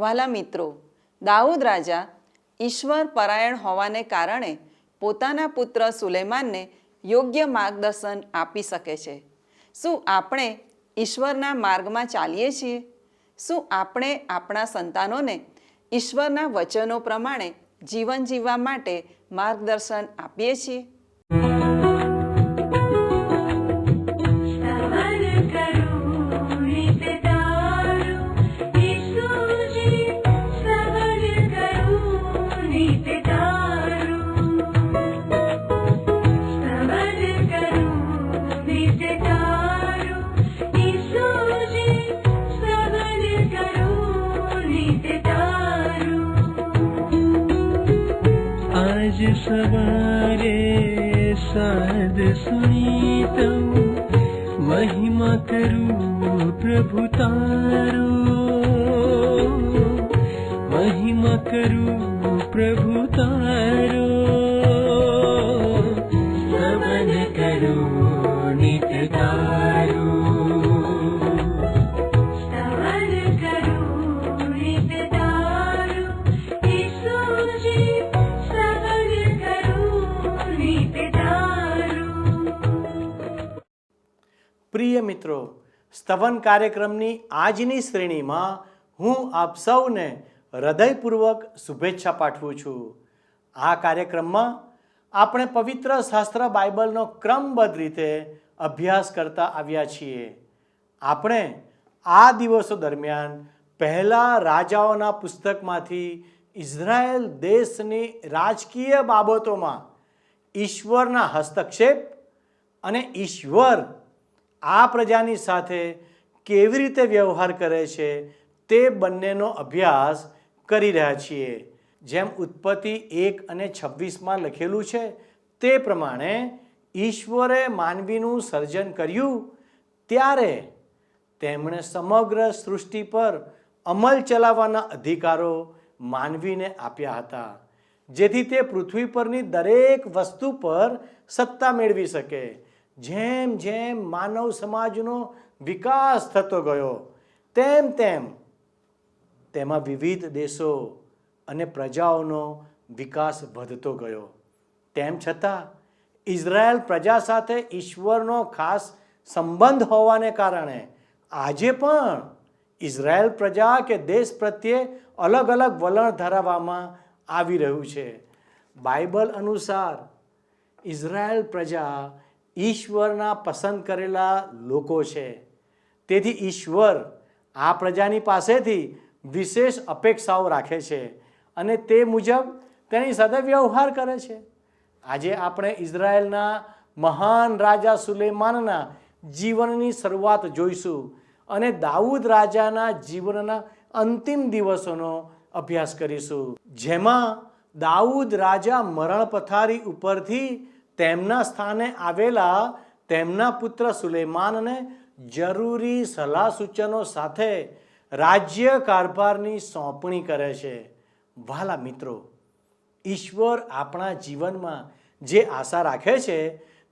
વાલા મિત્રો, દાઉદ રાજા ઈશ્વર પરાયણ હોવાને કારણે પોતાના પુત્ર સુલેમાનને યોગ્ય માર્ગદર્શન આપી શકે છે. શું આપણે ઈશ્વરના માર્ગમાં ચાલીએ છીએ? શું આપણે આપણા સંતાનોને ઈશ્વરના વચનો પ્રમાણે જીવન જીવવા માટે માર્ગદર્શન આપીએ છીએ? आज सवारे साध सुनी तम महिमा करूं प्रभु तारो, महिमा करूं प्रभु तारो, स्तवन करूं नित तारो. પ્રિય મિત્રો, સ્તવન કાર્યક્રમની આજની શ્રેણીમાં હું આપ સૌને હૃદયપૂર્વક શુભેચ્છા પાઠવું છું. આ કાર્યક્રમમાં આપણે પવિત્ર શાસ્ત્ર બાઇબલનો ક્રમબદ્ધ રીતે અભ્યાસ કરતા આવ્યા છીએ. આપણે આ દિવસો દરમિયાન પહેલા રાજાઓના પુસ્તકમાંથી ઇઝરાયેલ દેશની રાજકીય બાબતોમાં ઈશ્વરના હસ્તક્ષેપ અને ઈશ્વર આ પ્રજાની સાથે કેવી રીતે વ્યવહાર કરે છે તે બંનેનો અભ્યાસ કરી રહ્યા છીએ. જેમ ઉત્પત્તિ 1 અને 26 લખેલું છે તે પ્રમાણે ઈશ્વરે માનવીનું સર્જન કર્યું ત્યારે તેમણે સમગ્ર સૃષ્ટિ પર અમલ ચલાવવાના અધિકારો માનવીને આપ્યા હતા, જેથી તે પૃથ્વી પરની દરેક વસ્તુ પર સત્તા મેળવી શકે. જેમ જેમ માનવ સમાજનો વિકાસ થતો ગયો તેમ તેમ તેમાં વિવિધ દેશો અને પ્રજાઓનો વિકાસ વધતો ગયો. તેમ છતાં ઇઝરાયેલ પ્રજા સાથે ઈશ્વરનો ખાસ સંબંધ હોવાને કારણે આજે પણ ઇઝરાયેલ પ્રજા કે દેશ પ્રત્યે અલગ અલગ વલણ ધરાવવામાં આવી રહ્યું છે. બાઇબલ અનુસાર ઇઝરાયેલ પ્રજા ઈશ્વરના પસંદ કરેલા લોકો છે. તેથી ઈશ્વર આ પ્રજાની પાસેથી વિશેષ અપેક્ષાઓ રાખે છે અને તે મુજબ તેની સાથે વ્યવહાર કરે છે. આજે આપણે ઇઝરાયેલના મહાન રાજા સુલેમાનના જીવનની શરૂઆત જોઈશું અને દાઉદ રાજાના જીવનના અંતિમ દિવસોનો અભ્યાસ કરીશું, જેમાં દાઉદ રાજા મરણ પથારી ઉપરથી તેમના સ્થાને આવેલા તેમના પુત્ર સુલેમાનને જરૂરી સલાહ સૂચનો સાથે રાજ્ય કારભારની સોંપણી કરે છે. વહાલા મિત્રો, ઈશ્વર આપણા જીવનમાં જે આશા રાખે છે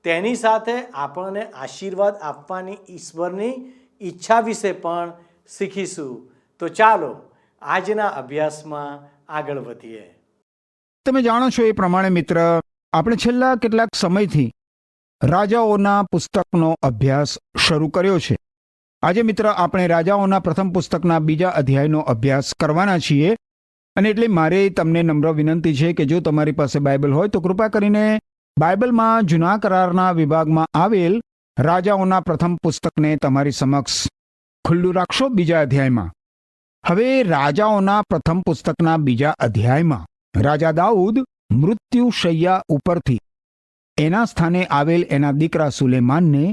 તેની સાથે આપણને આશીર્વાદ આપવાની ઈશ્વરની ઈચ્છા વિશે પણ શીખીશું. તો ચાલો આજના અભ્યાસમાં આગળ વધીએ. તમે જાણો છો એ પ્રમાણે મિત્ર, આપણે છેલ્લા કેટલાક સમયથી રાજાઓના પુસ્તકનો અભ્યાસ શરૂ કર્યો છે. આજે મિત્ર આપણે રાજાઓના પ્રથમ પુસ્તકના 2 અધ્યાયનો અભ્યાસ કરવાના છીએ. અને એટલે મારે તમને નમ્ર વિનંતી છે કે જો તમારી પાસે બાઇબલ હોય તો કૃપા કરીને બાઇબલમાં જૂના કરારના વિભાગમાં આવેલ રાજાઓના પ્રથમ પુસ્તકને તમારી સમક્ષ ખુલ્લું રાખશો 2 અધ્યાયમાં. હવે રાજાઓના પ્રથમ પુસ્તકના 2 અધ્યાયમાં રાજા દાઉદ મૃત્યુ શૈયા ઉપરથી એના સ્થાને આવેલ એના દીકરા સુલેમાનને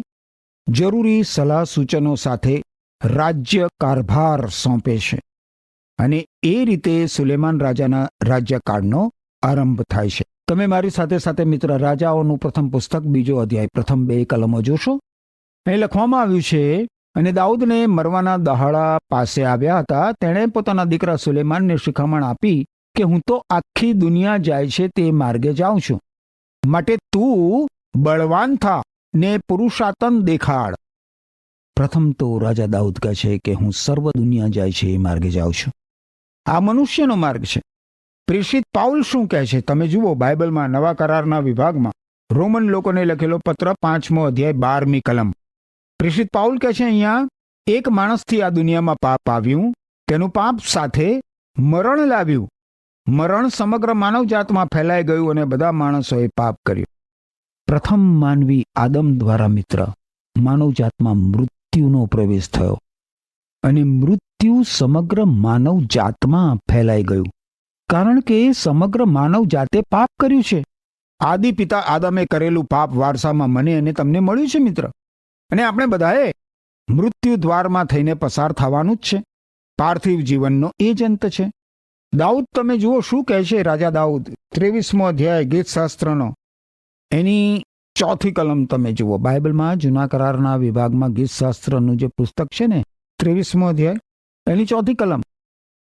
જરૂરી સલાહ સૂચનો સાથે રાજ્ય કારભાર સોંપે છે અને એ રીતે સુલેમાન રાજાના રાજ્યકાળનો આરંભ થાય છે. તમે મારી સાથે સાથે મિત્ર રાજાઓનું પ્રથમ પુસ્તક 2 અધ્યાય પ્રથમ 2 કલમો જોશો. અહીં લખવામાં આવ્યું છે, અને દાઉદને મરવાના દહાડા પાસે આવ્યા હતા. તેણે પોતાના દીકરા સુલેમાનને શિખામણ આપી કે હું તો આખી દુનિયા જાય છે તે માર્ગે જાઉં છું, માટે તું બળવાન થા ને પુરુષાતન દેખાડ. પ્રથમ તો રાજા દાઉદ કહે છે કે હું સર્વ દુનિયા જાય છે એ માર્ગે જાઉં છું. આ મનુષ્યનો માર્ગ છે. પ્રેષિત પાઉલ શું કહે છે તમે જુઓ બાઇબલમાં નવા કરારના વિભાગમાં રોમન લોકોને લખેલો પત્ર 5મો અધ્યાય 12મી કલમ. પ્રેષિત પાઉલ કહે છે અહીંયા એક માણસથી આ દુનિયામાં પાપ આવ્યું, તેનું પાપ સાથે મરણ લાવ્યું. મરણ સમગ્ર માનવજાતમાં ફેલાઈ ગયું અને બધા માણસોએ પાપ કર્યું. પ્રથમ માનવી આદમ દ્વારા મિત્ર માનવજાતમાં મૃત્યુનો પ્રવેશ થયો અને મૃત્યુ સમગ્ર માનવજાતમાં ફેલાઈ ગયું કારણ કે સમગ્ર માનવજાતે પાપ કર્યું છે. આદિ પિતા આદમે કરેલું પાપ વારસામાં મને અને તમને મળ્યું છે મિત્ર, અને આપણે બધાએ મૃત્યુ દ્વારમાં થઈને પસાર થવાનું જ છે. પાર્થિવ જીવનનો એ જ અંત છે. દાઉદ તમે જુઓ શું કહે છે. રાજા દાઉદ 23મો અધ્યાય ગીતશાસ્ત્રનો એની 4થી કલમ તમે જુઓ. બાઇબલમાં જૂના કરારના વિભાગમાં ગીતશાસ્ત્રનું જે પુસ્તક છે ને 23મો અધ્યાય એની 4થી કલમ.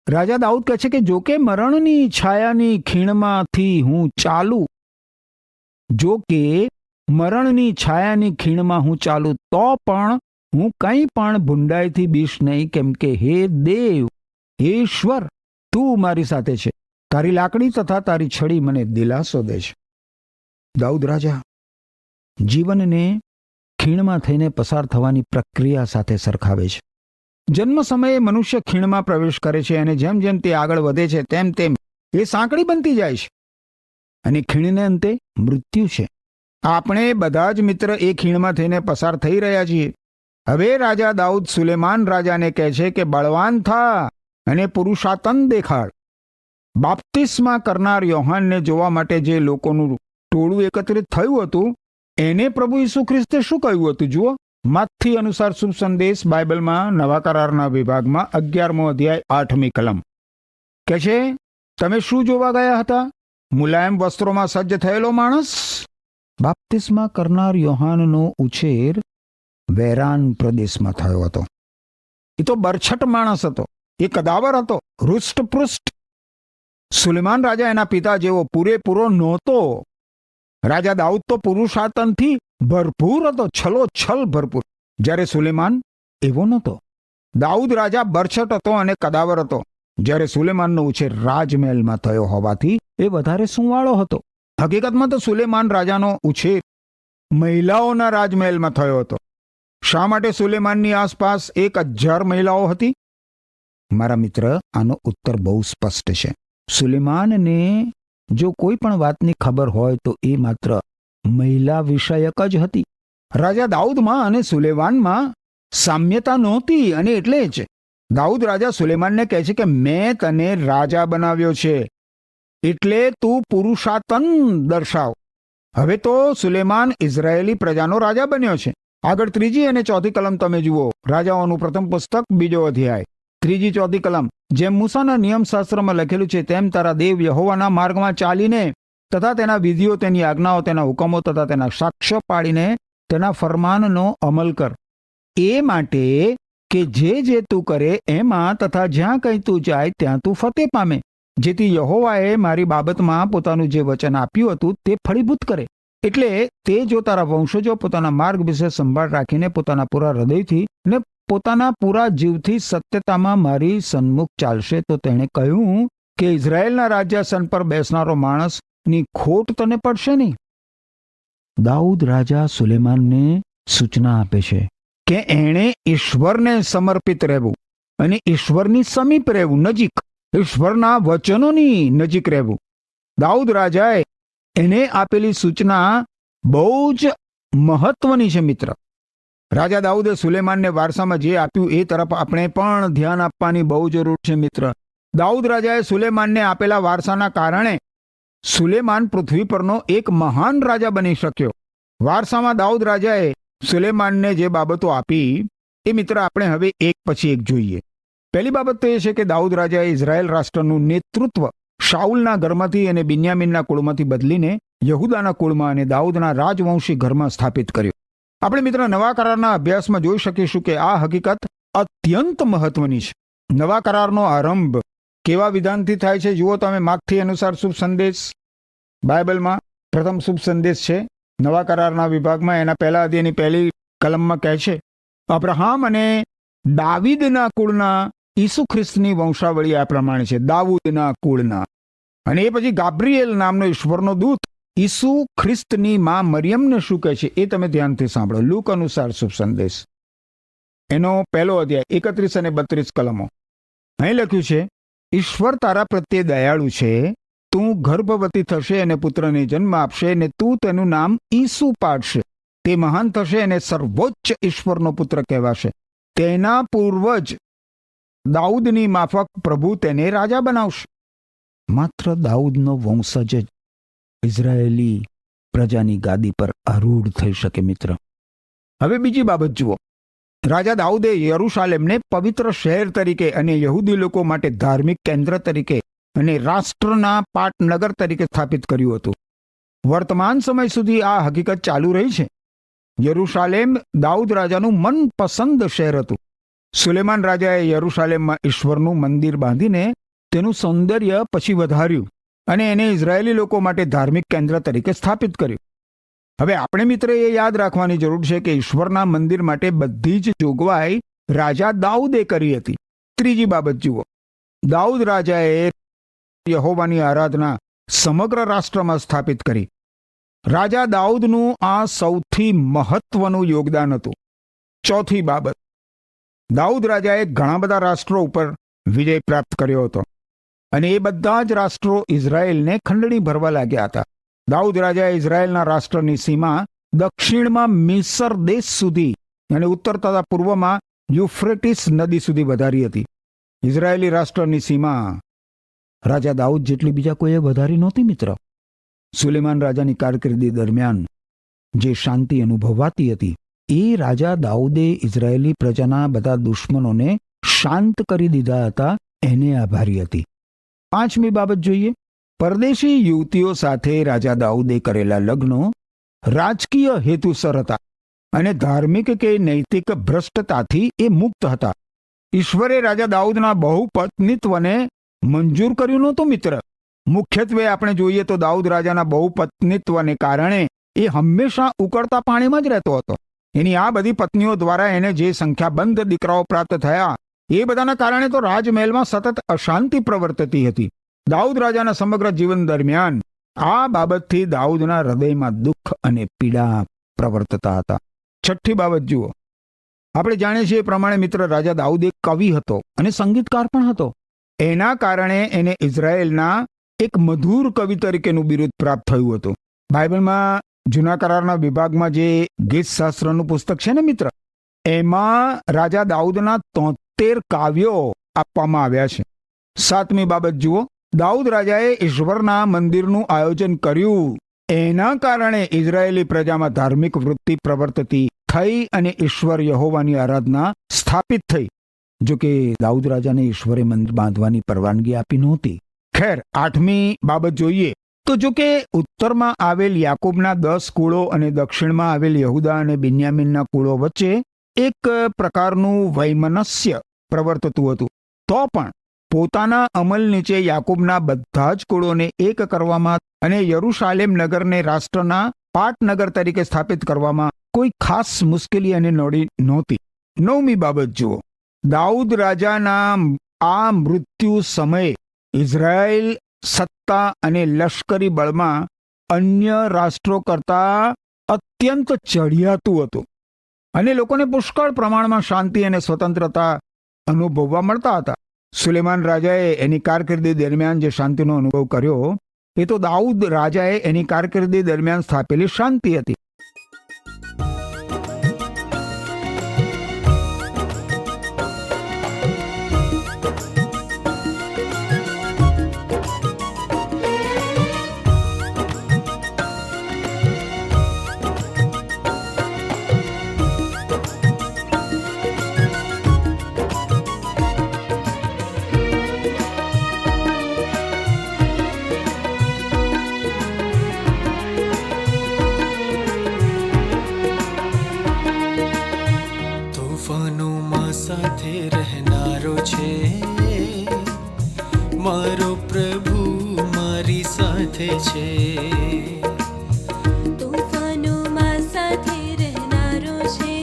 રાજા દાઉદ કહે છે કે જો કે મરણની છાયાની ખીણમાંથી હું ચાલું, જો કે મરણની છાયાની ખીણમાં હું ચાલું તો પણ હું કંઈ પણ ભૂંડાઈથી બીશ નહીં, કેમ કે હે દેવ, હે ઈશ્વર, તું મારી સાથે છે. તારી લાકડી તથા તારી છડી મને દિલાસો દે છે. દાઉદ રાજા જીવનને ખીણમાં થઈને પસાર થવાની પ્રક્રિયા સાથે સરખાવે છે. જન્મ સમયે મનુષ્ય ખીણમાં પ્રવેશ કરે છે અને જેમ જેમ તે આગળ વધે છે તેમ તેમ એ સાંકડી બનતી જાય છે અને ખીણને અંતે મૃત્યુ છે. આપણે બધા જ મિત્ર એ ખીણમાં થઈને પસાર થઈ રહ્યા છીએ. હવે રાજા દાઉદ સુલેમાન રાજાને કહે છે કે બળવાન થા અને પુરુષાતન દેખાડ. બાપ્તિસ્મા કરનાર યોહાનને જોવા માટે જે લોકોનું ટોળું એકત્રિત થયું હતું એને પ્રભુ ઈસુ ખ્રિસ્તે શું કહ્યું હતું જુઓ. માથી અનુસાર શુભ સંદેશ બાઇબલમાં નવા કરારના વિભાગમાં 11મો અધ્યાય 8મી કલમ કહે છે તમે શું જોવા ગયા હતા? મુલાયમ વસ્ત્રોમાં સજ્જ થયેલો માણસ. બાપ્તિસ્મા કરનાર યોહાનનો ઉછેર વેરાન પ્રદેશમાં થયો હતો. એ તો બરછટ માણસ હતો, એ કદાવર હતો, હૃષ્ટપૃષ્ટ. સુલેમાન રાજા એના પિતા જેવો પૂરેપૂરો નહોતો. રાજા દાઉદ તો પુરુષાર્થનથી ભરપૂર હતો, છલોછલ ભરપૂર, જ્યારે સુલેમાન એવો નહોતો. દાઉદ રાજા બરછટ હતો અને કદાવર હતો, જ્યારે સુલેમાનનો ઉછેર રાજમહેલમાં થયો હોવાથી એ વધારે સુંવાળો હતો. હકીકતમાં તો સુલેમાન રાજાનો ઉછેર મહિલાઓના રાજમહેલમાં થયો હતો. શા માટે સુલેમાનની આસપાસ 1000 મહિલાઓ હતી? મારા મિત્ર, આનો ઉત્તર બહુ સ્પષ્ટ છે. સુલેમાનને જો કોઈ પણ વાતની ખબર હોય તો એ માત્ર મહિલા વિષયક જ હતી. રાજા દાઉદમાં અને સુલેમાનમાં સામ્યતા નહોતી અને એટલે જ દાઉદ રાજા સુલેમાનને કહે છે કે મેં તને રાજા બનાવ્યો છે એટલે તું પુરુષાતન દર્શાવ. હવે તો સુલેમાન ઇઝરાયેલી પ્રજાનો રાજા બન્યો છે. આગળ 3જી અને 4થી કલમ તમે જુઓ. રાજાઓનું પ્રથમ પુસ્તક 2જો અધ્યાય 3જી 4થી કલમ. જેમ મૂસાના નિયમશાસ્ત્રમાં લખેલું છે તેમ તારા દેવ યહોવાના માર્ગમાં ચાલીને તથા તેના વિધિઓ, તેની આજ્ઞાઓ, તેના હુકમો તથા તેના સાક્ષ્ય પાડીને તેના ફરમાનનો અમલ કર. એ માટે કે જે તું કરે એમાં તથા જ્યાં કંઈ તું જાય ત્યાં તું ફતેહ પામે, જેથી યહોવાએ મારી બાબતમાં પોતાનું જે વચન આપ્યું હતું તે ફળીભૂત કરે. એટલે તે જો તારા વંશજો પોતાના માર્ગ વિશે સંભાળ રાખીને પોતાના પૂરા હૃદયથી ને પોતાના પૂરા જીવથી સત્યતામાં મારી સન્મુખ ચાલશે તો તેણે કહ્યું કે ઇઝરાયેલના રાજ્યાસન પર બેસનારો માણસની ખોટ તને પડશે નહીં. દાઉદ રાજા સુલેમાનને સૂચના આપે છે કે એણે ઈશ્વરને સમર્પિત રહેવું અને ઈશ્વરની સમીપ રહેવું, નજીક, ઈશ્વરના વચનોની નજીક રહેવું. દાઉદ રાજાએ એને આપેલી સૂચના બહુ જ મહત્વની છે મિત્ર. રાજા દાઉદે સુલેમાનને વારસામાં જે આપ્યું એ તરફ આપણે પણ ધ્યાન આપવાની બહુ જરૂર છે મિત્ર. દાઉદ રાજાએ સુલેમાનને આપેલા વારસાના કારણે સુલેમાન પૃથ્વી પરનો એક મહાન રાજા બની શક્યો. વારસામાં દાઉદ રાજાએ સુલેમાનને જે બાબતો આપી એ મિત્ર આપણે હવે એક પછી એક જોઈએ. પહેલી બાબત તો એ છે કે દાઉદ રાજાએ ઇઝરાયેલ રાષ્ટ્રનું નેતૃત્વ શાઉલના ઘરમાંથી અને બિન્યામીનના કુળમાંથી બદલીને યહુદાના કુળમાં અને દાઉદના રાજવંશી ઘરમાં સ્થાપિત કર્યો. આપણે મિત્ર નવા કરારના અભ્યાસમાં જોઈ શકીશું કે આ હકીકત અત્યંત મહત્વની છે. નવા કરારનો આરંભ કેવા વિધાનથી થાય છે જુઓ તમે. માર્કથી અનુસાર શુભ સંદેશ બાઇબલમાં પ્રથમ શુભ સંદેશ છે નવા કરારના વિભાગમાં, એના પહેલા અધ્યાયની પહેલી કલમમાં કહે છે અબ્રાહમ અને દાવીદના કુળના ઈસુ ખ્રિસ્તની વંશાવળી આ પ્રમાણે છે, દાઉદના કુળના. અને એ પછી ગાબ્રિએલ નામનો ઈશ્વરનો દૂત ઈસુ ખ્રિસ્તની માં મરિયમને શું કહે છે એ તમે ધ્યાનથી સાંભળો. લૂક અનુસાર શુભ સંદેશ એનો 1 અધ્યાય 31 અને 32 કલમો. અહીં લખ્યું છે, ઈશ્વર તારા પ્રત્યે દયાળુ છે, તું ગર્ભવતી થશે અને પુત્રને જન્મ આપશે અને તું તેનું નામ ઈસુ પાડશે. તે મહાન થશે અને સર્વોચ્ચ ઈશ્વરનો પુત્ર કહેવાશે. તેના પૂર્વજ દાઉદની માફક પ્રભુ તેને રાજા બનાવશે. માત્ર દાઉદનો વંશજ જ ઇઝરાયેલી પ્રજાની ગાદી પર આરૂઢ થઈ શકે મિત્ર. હવે બીજી બાબત જુઓ. રાજા દાઉદે યરૂશાલેમને પવિત્ર શહેર તરીકે અને યહૂદી લોકો માટે ધાર્મિક કેન્દ્ર તરીકે અને રાષ્ટ્રના પાટનગર તરીકે સ્થાપિત કર્યું હતું. વર્તમાન સમય સુધી આ હકીકત ચાલુ રહી છે. યરૂશાલેમ દાઉદ રાજાનું મનપસંદ શહેર હતું. સુલેમાન રાજાએ યરૂશાલેમમાં ઈશ્વરનું મંદિર બાંધીને તેનું સૌંદર્ય પછી વધાર્યું અને એને ઇઝરાયેલી લોકો માટે ધાર્મિક કેન્દ્ર તરીકે સ્થાપિત કર્યું. હવે આપણે મિત્ર એ યાદ રાખવાની જરૂર છે કે ઈશ્વરના મંદિર માટે બધી જ જોગવાઈ રાજા દાઉદે કરી હતી. ત્રીજી બાબત જુઓ. દાઉદ રાજાએ યહોવાની આરાધના સમગ્ર રાષ્ટ્રમાં સ્થાપિત કરી. રાજા દાઉદનું આ સૌથી મહત્વનું યોગદાન હતું. ચોથી બાબત, દાઉદ રાજાએ ઘણા બધા રાષ્ટ્રો ઉપર વિજય પ્રાપ્ત કર્યો હતો અને એ બધા જ રાષ્ટ્રો ઇઝરાયેલને ખંડણી ભરવા લાગ્યા હતા. દાઉદ રાજાએ ઇઝરાયેલના રાષ્ટ્રની સીમા દક્ષિણમાં મિસર દેશ સુધી અને ઉત્તર તથા પૂર્વમાં યુફ્રેટિસ નદી સુધી વધારી હતી. ઇઝરાયેલી રાષ્ટ્રની સીમા રાજા દાઉદ જેટલી બીજા કોઈએ વધારી નહોતી મિત્ર. સુલેમાન રાજાની કારકિર્દી દરમિયાન જે શાંતિ અનુભવાતી હતી એ રાજા દાઉદે ઇઝરાયેલી પ્રજાના બધા દુશ્મનોને શાંત કરી દીધા હતા, એને આભારી હતી. પાંચમી બાબત જોઈએ. પરદેશી યુવતીઓ સાથે રાજા દાઉદે કરેલા લગ્નો રાજકીય હેતુસર હતા અને ધાર્મિક કે નૈતિક ભ્રષ્ટતાથી એ મુક્ત હતા. ઈશ્વરે રાજા દાઉદના બહુપત્નીત્વને મંજૂર કર્યું નહોતું મિત્ર. મુખ્યત્વે આપણે જોઈએ તો દાઉદ રાજાના બહુપત્નીત્વને કારણે એ હંમેશા ઉકળતા પાણીમાં જ રહેતો હતો. એની આ બધી પત્નીઓ દ્વારા એને જે સંખ્યાબંધ દીકરાઓ પ્રાપ્ત થયા એ બધાના કારણે તો રાજમહેલમાં સતત અશાંતિ પ્રવર્તતી હતી. દાઉદ રાજાના સમગ્ર જીવન દરમિયાન આ બાબતથી દાઉદના હૃદયમાં દુઃખ અને પીડા પ્રવર્તતા હતા. છઠ્ઠી બાબત જુઓ. આપણે જાણીએ છીએ એ પ્રમાણે મિત્ર રાજા દાઉદ એક કવિ હતો અને સંગીતકાર પણ હતો. એના કારણે એને ઇઝરાયેલના એક મધુર કવિ તરીકેનું બિરુદ પ્રાપ્ત થયું હતું. બાઇબલમાં જૂના કરારના વિભાગમાં જે ગીતશાસ્ત્રનું પુસ્તક છે ને મિત્ર, એમાં રાજા દાઉદના 73 કાવ્યો આપવામાં આવ્યા છે. સાતમી બાબત જુઓ. દાઉદ રાજાએ ઈશ્વરના મંદિરનું આયોજન કર્યું. એના કારણે ઇઝરાયેલી પ્રજામાં ધાર્મિક વૃત્તિ પ્રવર્તતી થઈ અને ઈશ્વર યહોવાની આરાધના સ્થાપિત થઈ. જો કે દાઉદ રાજાને ઈશ્વરે મંદિર બાંધવાની પરવાનગી આપી નહોતી. ખેર, આઠમી બાબત જોઈએ તો જો કે ઉત્તરમાં આવેલ યાકૂબના 10 કુળો અને દક્ષિણમાં આવેલ યહૂદા અને બિન્યામીનના કુળો વચ્ચે એક પ્રકારનું વૈમનસ્ય પ્રવર્તતું હતું. તો પણ પોતાના અમલ નીચે યાકૂબના બધા જ કુળોને એક કરવામાં અને યરૂશાલેમ નગરને રાષ્ટ્રના પાટનગર તરીકે સ્થાપિત કરવામાં કોઈ ખાસ મુશ્કેલી અને નડી નહોતી. નવમી બાબત જુઓ. દાઉદ રાજાના આ મૃત્યુ સમયે ઇઝરાયેલ સત્તા અને લશ્કરી બળમાં અન્ય રાષ્ટ્રો કરતા અત્યંત ચઢિયાતું હતું અને લોકોને પુષ્કળ પ્રમાણમાં શાંતિ અને સ્વતંત્રતા અનુભવવા મળતા હતા. સુલેમાન રાજાએ એની કારકિર્દી દરમિયાન જે શાંતિનો અનુભવ કર્યો એ તો દાઉદ રાજાએ એની કારકિર્દી દરમિયાન સ્થાપેલી શાંતિ હતી. સાથે રહેનારો છે મારો પ્રભુ, મારી સાથે છે. તોફાનોમાં સાથે રહેનારો છે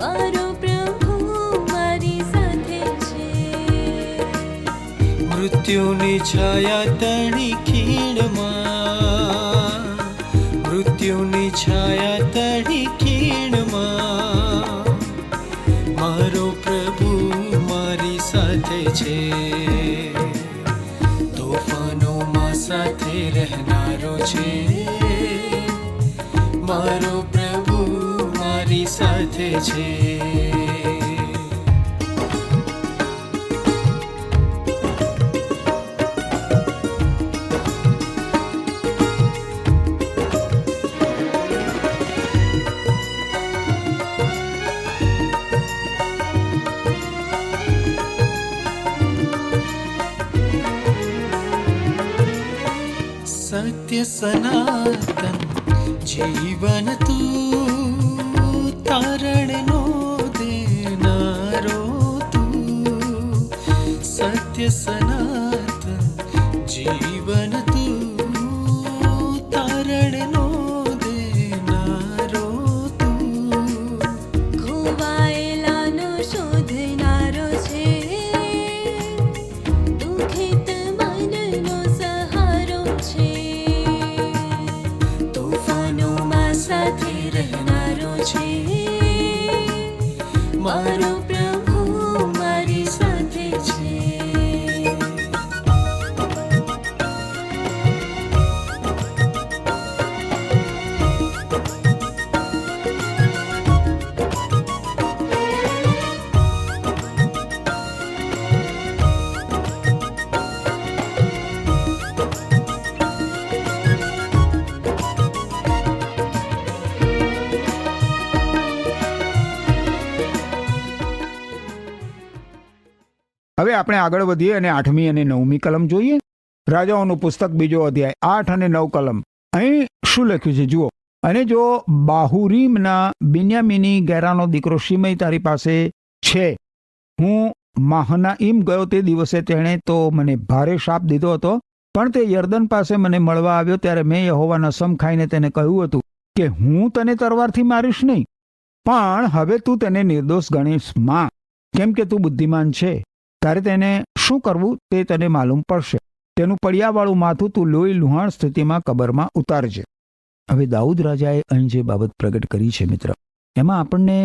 મારો પ્રભુ, મારી સાથે મૃત્યુની છાયા તણી ખીણમાં, મૃત્યુની છાયા તણી ખીણમાં, મારો પ્રભુ મારી સાથે છે. તોફાનોમાં સાથે રહેનારો છે, મારો પ્રભુ મારી સાથે છે. સત્ય સનાતન જીવન તું, તારણનો દેનારો તું. સત્ય સનાતન જીવન તું, તારણનો દેનારો તું. ખોવાયેલાનો શોધનારો છે, દુઃખિત મનનો સહારો છે. તોફાનોમાં સાથે રહેનારો છે, મારો પ્રભુ મારી સાથે છે. હવે આપણે આગળ વધીએ અને 8મી અને 9મી કલમ જોઈએ. રાજાઓનું પુસ્તક બીજો અધ્યાય 8 અને 9 કલમ. અહીં શું લખ્યું છે જુઓ. અને જો બાહુરીમના બિન્યામીની ગેરાનો દીકરો શિમઈ તારી પાસે છે, હું માહનાઈમ ગયો તે દિવસે તેણે તો મને ભારે શાપ દીધો હતો, પણ તે યર્દન પાસે મને મળવા આવ્યો ત્યારે મેં યહોવાના સમ ખાઈને તેને કહ્યું હતું કે હું તને તરવારથી મારીશ નહીં, પણ હવે તું તેને નિર્દોષ ગણીશ માં, કેમ કે તું બુદ્ધિમાન છે. તારે તેને શું કરવું તે તને માલુમ પડશે. તેનું પડિયાવાળું માથું તું લોહી લુહાણ સ્થિતિમાં કબરમાં ઉતારજે. હવે દાઉદ રાજાએ અહીં જે બાબત પ્રગટ કરી છે મિત્ર, એમાં આપણને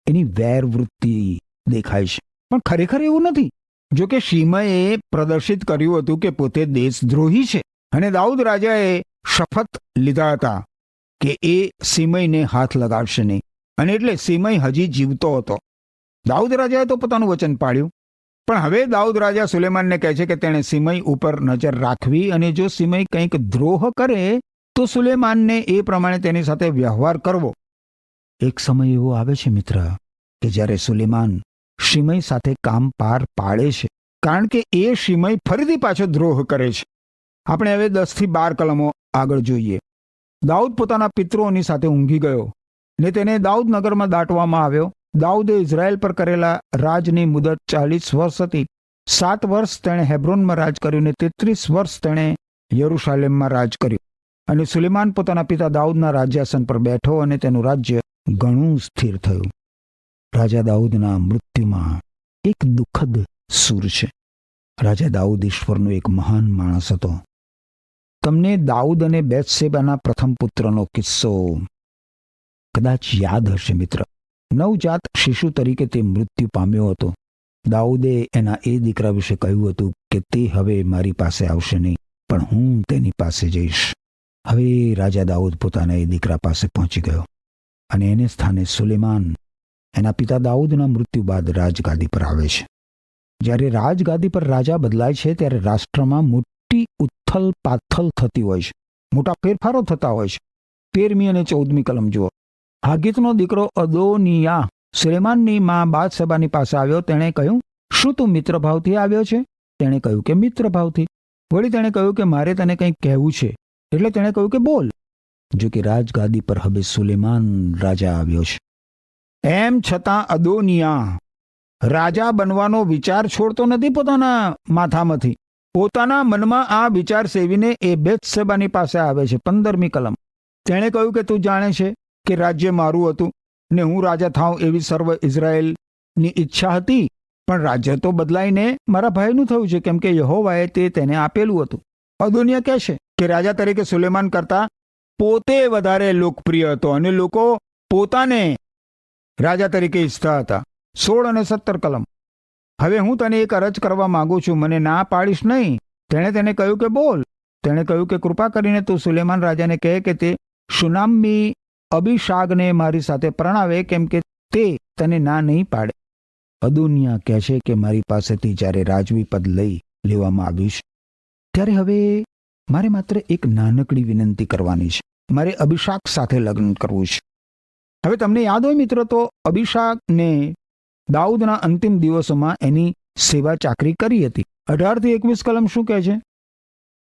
એની વેરવૃત્તિ દેખાય છે, પણ ખરેખર એવું નથી. જો કે શિમઈએ પ્રદર્શિત કર્યું હતું કે પોતે દેશદ્રોહી છે, અને દાઉદ રાજાએ શપથ લીધા હતા કે એ શિમઈને હાથ લગાડશે નહીં, અને એટલે શિમઈ હજી જીવતો હતો. દાઉદ રાજાએ તો પોતાનું વચન પાળ્યું, પણ હવે દાઉદ રાજા સુલેમાનને કહે છે કે તેણે શિમઈ ઉપર નજર રાખવી, અને જો શિમઈ કંઈક દ્રોહ કરે તો સુલેમાનને એ પ્રમાણે તેની સાથે વ્યવહાર કરવો. એક સમય એવો આવે છે મિત્ર કે જ્યારે સુલેમાન શિમઈ સાથે કામ પાર પાડે છે, કારણ કે એ શિમઈ ફરીથી પાછો દ્રોહ કરે છે. આપણે હવે 10 થી 12 કલમો આગળ જોઈએ. દાઉદ પોતાના પિતૃઓની સાથે ઊંઘી ગયો ને તેને દાઉદ નગરમાં દાટવામાં આવ્યો. દાઉદે ઇઝરાયલ પર કરેલા રાજની મુદત 40 વર્ષ હતી. 7 વર્ષ તેણે હેબ્રોનમાં રાજ કર્યું ને 33 વર્ષ તેણે યરૂશાલેમમાં રાજ કર્યું. અને સુલેમાન પોતાના પિતા દાઉદના રાજ્યાસન પર બેઠો અને તેનું રાજ્ય ઘણું સ્થિર થયું. રાજા દાઉદના મૃત્યુમાં એક દુઃખદ સૂર છે. રાજા દાઉદ ઈશ્વરનો એક મહાન માણસ હતો. તમને દાઉદ અને બેથશેબાના પ્રથમ પુત્રનો કિસ્સો કદાચ યાદ હશે મિત્ર. નવજાત શિશુ તરીકે તે મૃત્યુ પામ્યો હતો. દાઉદે એના એ દીકરા વિશે કહ્યું હતું કે તે હવે મારી પાસે આવશે નહીં, પણ હું તેની પાસે જઈશ. હવે રાજા દાઉદ પોતાના એ દીકરા પાસે પહોંચી ગયો, અને એને સ્થાને સુલેમાન એના પિતા દાઉદના મૃત્યુ બાદ રાજગાદી પર આવે છે. જ્યારે રાજગાદી પર રાજા બદલાય છે ત્યારે રાષ્ટ્રમાં મોટી ઉથલ પાથલ થતી હોય છે, મોટા ફેરફારો થતા હોય છે. 13મી અને 14મી કલમ જુઓ. હાગીતનો દીકરો અદોનિયા સુલેમાનની માં બાદશેબાની પાસે આવ્યો. તેણે કહ્યું, શું તું મિત્રભાવથી આવ્યો છે? તેણે કહ્યું કે મિત્રભાવથી. વળી તેણે કહ્યું કે મારે તને કંઈક કહેવું છે. એટલે તેણે કહ્યું કે બોલ. જો કે રાજગાદી પર હવે સુલેમાન રાજા આવ્યો છે. એમ છતાં અદોનિયા રાજા બનવાનો વિચાર છોડતો નથી પોતાના માથામાંથી. પોતાના મનમાં આ વિચાર સેવીને એ બેથશેબાની પાસે આવે છે. 15મી કલમ. તેણે કહ્યું કે તું જાણે છે કે રાજ્ય મારું હતું ને હું રાજા થાઉં એવી સર્વ ઇઝરાયેલની ઈચ્છા હતી. પણ રાજ્ય તો બદલાઈને મારા ભાઈનું થયું છે, કેમ કે યહોવાએ તે તેને આપેલું હતું. અદોનિયા કહે છે કે રાજા તરીકે સુલેમાન કરતા પોતે વધારે લોકપ્રિય હતો અને લોકો પોતાને રાજા તરીકે ઈચ્છતા હતા. 16 અને 17 કલમ. હવે હું તને એક અરજ કરવા માંગુ છું, મને ના પાડીશ નહીં. તેણે તેને કહ્યું કે બોલ. તેણે કહ્યું કે કૃપા કરીને તું સુલેમાન રાજાને કહે કે તે શુનામ્મી અબીશાગને મારી સાથે પરણાવે, કેમ કે તે તને ના નહીં પાડે. અદોનિયા કહે છે કે મારી પાસેથી જ્યારે રાજવી પદ લઈ લેવામાં આવ્યું છે ત્યારે હવે મારે માત્ર એક નાનકડી વિનંતી કરવાની છે. મારે અભિષાક સાથે લગ્ન કરવું છે. હવે તમને યાદ હોય મિત્રો, તો અભિષાકને દાઉદના અંતિમ દિવસોમાં એની સેવા ચાકરી કરી હતી. 18 થી 21 કલમ શું કહે છે?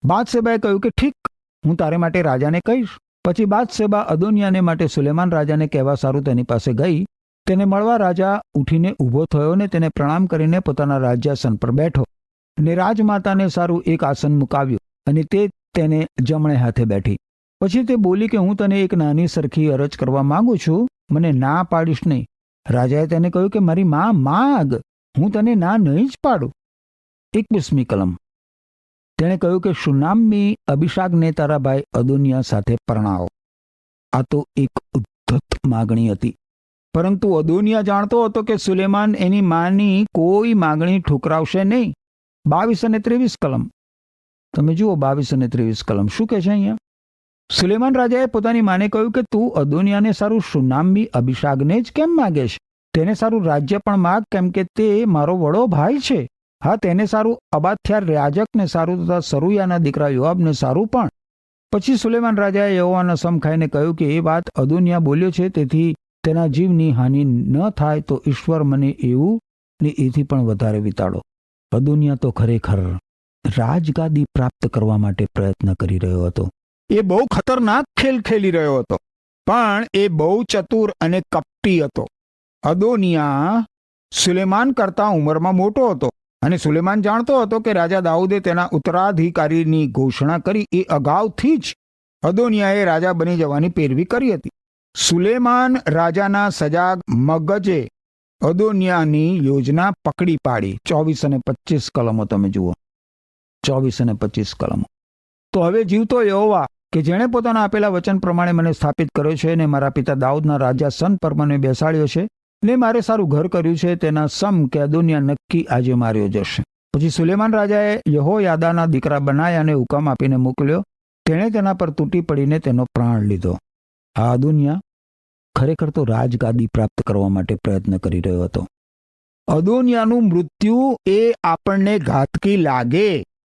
બાદશેબાએ કહ્યું કે ઠીક, હું તારે માટે રાજાને કહીશ. પછી બાદશેબા અદોનિયાને માટે સુલેમાન રાજાને કહેવા સારું તેની પાસે ગઈ. તેને મળવા રાજા ઉઠીને ઊભો થયો ને તેને પ્રણામ કરીને પોતાના રાજ્યાસન પર બેઠો અને રાજમાતાને સારું એક આસન મુકાવ્યું અને તે તેને જમણે હાથે બેઠી. પછી તે બોલી કે હું તને એક નાની સરખી અરજ કરવા માંગુ છું, મને ના પાડીશ નહીં. રાજાએ તેને કહ્યું કે મારી માં માગ, હું તને ના નહીં જ પાડું. 21મી કલમ. તેણે કહ્યું કે શુનામ્મી અભિષાકને તારા ભાઈ અદોનિયા સાથે પરણાવો. આ તો એક ઉદ્ધત માગણી હતી, પરંતુ અદોનિયા જાણતો હતો કે સુલેમાન એની માની કોઈ માગણી ઠુકરાવશે નહીં. 22 અને 23 કલમ. તમે જુઓ 22 અને 23 કલમ શું કહે છે અહીંયા? સુલેમાન રાજાએ પોતાની માને કહ્યું કે તું અદોનિયાને સારું શુનામ્મી અભિષાકને જ કેમ માગે છે? તેને સારું રાજ્ય પણ માગ, કેમ કે તે મારો વડો ભાઈ છે. હા, તેને સારું અબાથ્યાર યાજકને સારું તથા સરુયાના દીકરા યોઆબને સારું પણ. પછી સુલેમાન રાજાએ યહોવાના સમ ખાઈને કહ્યું કે એ વાત અદોનિયા બોલ્યો છે, તેથી તેના જીવની હાનિ ન થાય તો ઈશ્વર મને એવું ને એથી પણ વધારે વિતાડો. અદોનિયા તો ખરેખર રાજગાદી પ્રાપ્ત કરવા માટે પ્રયત્ન કરી રહ્યો હતો. એ બહુ ખતરનાક ખેલ ખેલી રહ્યો હતો, પણ એ બહુ ચતુર અને કપટી હતો. અદોનિયા સુલેમાન કરતા ઉંમરમાં મોટો હતો અને સુલેમાન જાણતો હતો કે રાજા દાઉદે તેના ઉત્તરાધિકારીની ઘોષણા કરી એ અગાઉથી જ અદોનિયાએ રાજા બની જવાની પેરવી કરી હતી. સુલેમાન રાજાના સજાગ મગજે અદોનિયાની યોજના પકડી પાડી. 24 અને 25 કલમો તમે જુઓ. 24 અને 25 કલમો. તો હવે જીવતો યહોવા કે જેણે પોતાના આપેલા વચન પ્રમાણે મને સ્થાપિત કર્યો છે ને મારા પિતા દાઉદના રાજાસન પર મને બેસાડ્યો છે ને મારે સારું ઘર કર્યું છે, તેના સમ કે અદોનિયા નક્કી આજે માર્યો જશે. પછી સુલેમાન રાજાએ યહોયાદાના દીકરા બનાયાને હુકમ આપીને મોકલ્યો. તેણે તેના પર તૂટી પડીને તેનો પ્રાણ લીધો. આ અદોનિયા ખરેખર તો રાજગાદી પ્રાપ્ત કરવા માટે પ્રયત્ન કરી રહ્યો હતો. અદોનિયાનું મૃત્યુ એ આપણને ઘાતકી લાગે,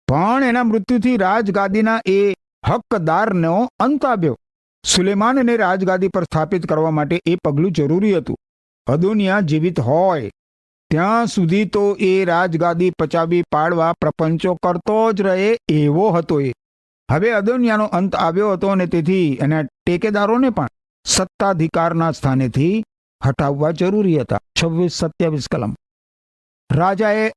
પણ એના મૃત્યુથી રાજગાદીના એ હકદારનો અંત આવ્યો. સુલેમાનને રાજગાદી પર સ્થાપિત કરવા માટે એ પગલું જરૂરી હતું. અદોનિયા જીવિત હોય ત્યાં સુધી તો એ રાજગાદી પચાવી પાડવા પ્રપંચો કરતો જ રહે એવો હતો એ. હવે અદોનિયાનો અંત આવ્યો હતો અને તેથી એના ટેકેદારોને પણ સત્તાધિકારના સ્થાનેથી હટાવવા જરૂરી હતા. 26-27 કલમ. રાજાએ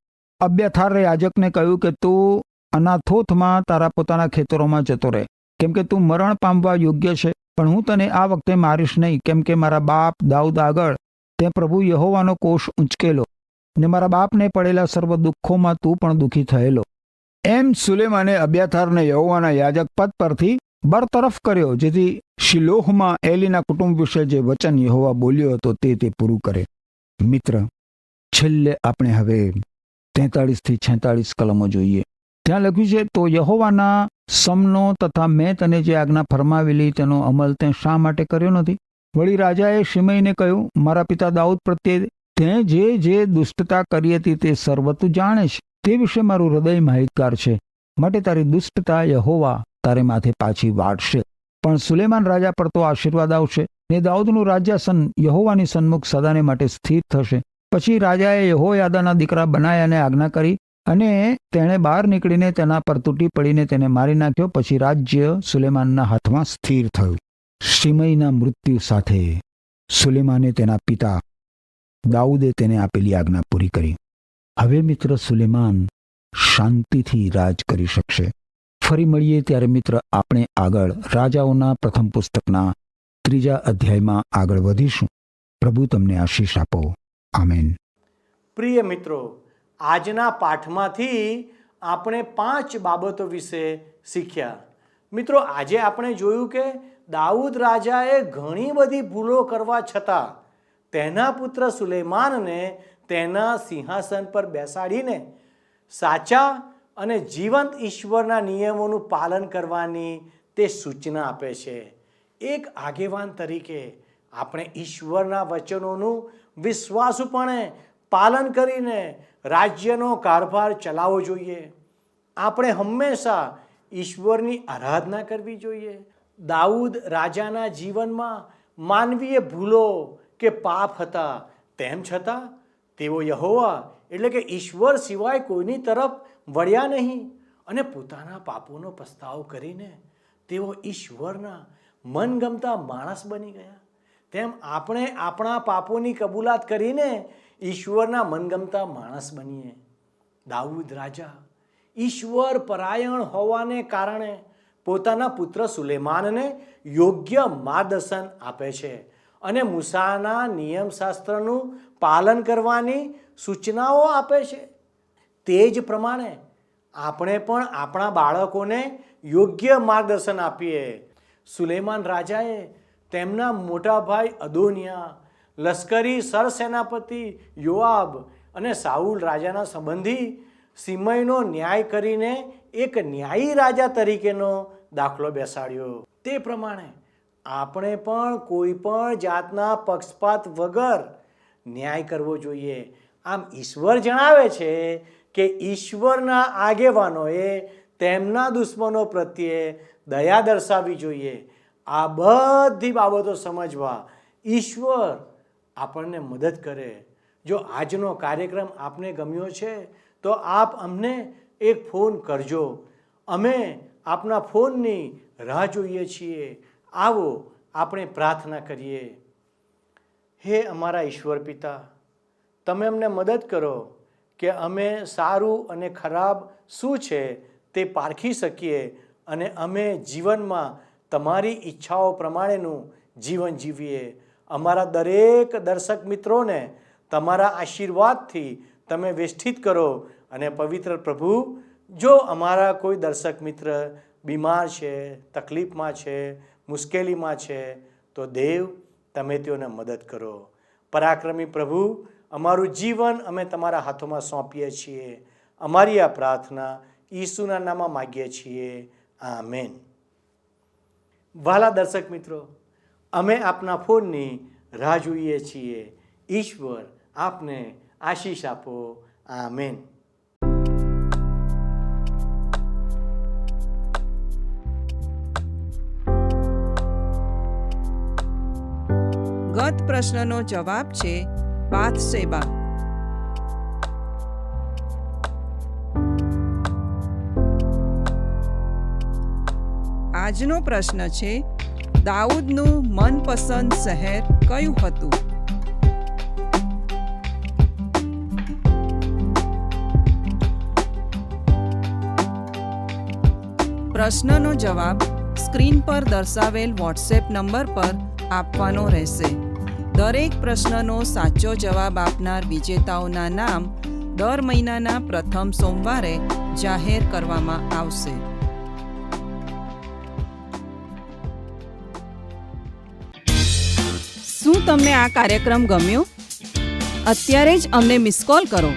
અબ્યાથાર યાજકને કહ્યું કે તું અનાથોથમાં તારા પોતાના ખેતરોમાં જતો રહે, કેમ કે તું મરણ પામવા યોગ્ય છે. પણ હું તને આ વખતે મારીશ નહીં, કેમ કે મારા બાપ દાઉદ આગળ તે પ્રભુ યહોવાનો કોષ ઊંચકેલો ને મારા બાપને પડેલા સર્વ દુઃખોમાં તું પણ દુઃખી થયેલો. એમ સુલેમાને અબ્યાથારને યહોવાના યાજક પદ પરથી બરતરફ કર્યો, જેથી શિલોહમાં એલીના કુટુંબ વિશે જે વચન યહોવા બોલ્યો હતો તે પૂરું કરે. મિત્ર, છેલ્લે આપણે હવે 43 થી 46 કલમો જોઈએ. ત્યાં લખ્યું છે, તો યહોવાના સમનો તથા મેં તને જે આજ્ઞા ફરમાવેલી તેનો અમલ તે શા માટે કર્યો નથી? વળી રાજાએ શિમઈને કહ્યું, મારા પિતા દાઉદ પ્રત્યે તે જે દુષ્ટતા કરી હતી તે સર્વ તું જાણે છે. તે વિશે મારું હૃદય માહિતગાર છે. માટે તારી દુષ્ટતા યહોવા તારે માથે પાછી વાળશે, પણ સુલેમાન રાજા પર તો આશીર્વાદ આવશે ને દાઉદનું રાજ્યાસન યહોવાની સન્મુખ સદાને માટે સ્થિર થશે. પછી રાજાએ યહોયાદાના દીકરા બનાયાને આજ્ઞા કરી અને તેણે બહાર નીકળીને તેના પર તૂટી પડીને તેને મારી નાખ્યો. પછી રાજ્ય સુલેમાનના હાથમાં સ્થિર થયું. શિમઈના મૃત્યુ સાથે સુલેમાને તેના પિતા દાઉદે તેને આપેલી આજ્ઞા પૂરી કરી. હવે મિત્ર, સુલેમાન શાંતિથી રાજ કરી શકશે. ફરી મળીએ ત્યારે મિત્ર આપણે આગળ રાજાઓના પ્રથમ પુસ્તકના 3 અધ્યાયમાં આગળ વધીશું. પ્રભુ તમને આશીષ આપો. આમેન. પ્રિય મિત્રો, આજના પાઠમાંથી આપણે 5 બાબતો વિશે શીખ્યા. મિત્રો, આજે આપણે જોયું કે દાઉદ રાજાએ ઘણી બધી ભૂલો કરવા છતાં તેના પુત્ર સુલેમાનને તેના સિંહાસન પર બેસાડીને સાચા અને જીવંત ઈશ્વરના નિયમોનું પાલન કરવાની તે સૂચના આપે છે. એક આગેવાન તરીકે આપણે ઈશ્વરના વચનોનું વિશ્વાસુપણે પાલન કરીને રાજ્યનો કારભાર ચલાવવો જોઈએ. આપણે હંમેશા ઈશ્વરની આરાધના કરવી જોઈએ. દાઉદ રાજાના જીવનમાં માનવીય ભૂલો કે પાપ હતા, તેમ છતાં તેઓ યહોવા એટલે કે ઈશ્વર સિવાય કોઈની તરફ વળ્યા નહીં અને પોતાના પાપોનો પસ્તાવો કરીને તેઓ ઈશ્વરના મનગમતા માણસ બની ગયા. તેમ આપણે આપણા પાપોની કબૂલાત કરીને ઈશ્વરના મનગમતા માણસ બનીએ. દાઉદ રાજા ઈશ્વર પરાયણ હોવાને કારણે પોતાના પુત્ર સુલેમાનને યોગ્ય માર્ગદર્શન આપે છે અને મૂસાના નિયમશાસ્ત્રનું પાલન કરવાની સૂચનાઓ આપે છે. તે જ પ્રમાણે આપણે પણ આપણા બાળકોને યોગ્ય માર્ગદર્શન આપીએ. સુલેમાન રાજાએ તેમના મોટા ભાઈ અદોનિયા, લશ્કરી સરસેનાપતિ યોઆબ અને સાઉલ રાજાના સંબંધી સિમયનો ન્યાય કરીને એક ન્યાયી રાજા તરીકેનો દાખલો બેસાડ્યો. તે પ્રમાણે આપણે પણ કોઈ પણ જાતના પક્ષપાત વગર ન્યાય કરવો જોઈએ. આમ ઈશ્વર જણાવે છે કે ઈશ્વરના આગેવાનોએ તેમના દુશ્મનો પ્રત્યે દયા દર્શાવવી જોઈએ. આ બધી બાબતો સમજવા ઈશ્વર આપણને મદદ કરે. જો આજનો કાર્યક્રમ આપને ગમ્યો છે તો આપ અમને એક ફોન કરજો. અમે આપના ફોનની રાહ જોઈએ છીએ. આવો આપણે પ્રાર્થના કરીએ. હે અમારા ઈશ્વર પિતા, તમે અમને મદદ કરો કે અમે સારું અને ખરાબ શું છે તે પારખી શકીએ અને અમે જીવનમાં તમારી ઈચ્છાઓ પ્રમાણેનું જીવન જીવીએ. અમારા દરેક દર્શક મિત્રોને તમારા આશીર્વાદથી તમે વેષ્ટિત કરો. અને પવિત્ર પ્રભુ, જો અમારા કોઈ દર્શક મિત્ર બીમાર છે, તકલીફમાં છે, મુશ્કેલીમાં છે, તો દેવ તમે તેઓને મદદ કરો. પરાક્રમી પ્રભુ, અમારું જીવન અમે તમારા હાથોમાં સોંપીએ છીએ. અમારી આ પ્રાર્થના ઈસુના નામમાં માગીએ છીએ. આમેન. વહાલા દર્શક મિત્રો, અમે આપના ફોનની રાહ જોઈએ છીએ. ઈશ્વર આપને આશીષ આપો. આમેન. ગત પ્રશ્નનો જવાબ છે બાથશેબા. આજનો પ્રશ્ન છે દાઉદનું મનપસંદ શહેર કયું હતું? પ્રશ્નનો જવાબ સ્ક્રીન પર દર્શાવેલ વોટ્સએપ નંબર પર આપવાનો રહેશે. દરેક પ્રશ્નનો સાચો જવાબ આપનાર વિજેતાઓના નામ દર મહિનાના પ્રથમ સોમવારે જાહેર કરવામાં આવશે. શું તમને આ કાર્યક્રમ ગમ્યો? અત્યારે જ અમને મિસ કોલ કરો.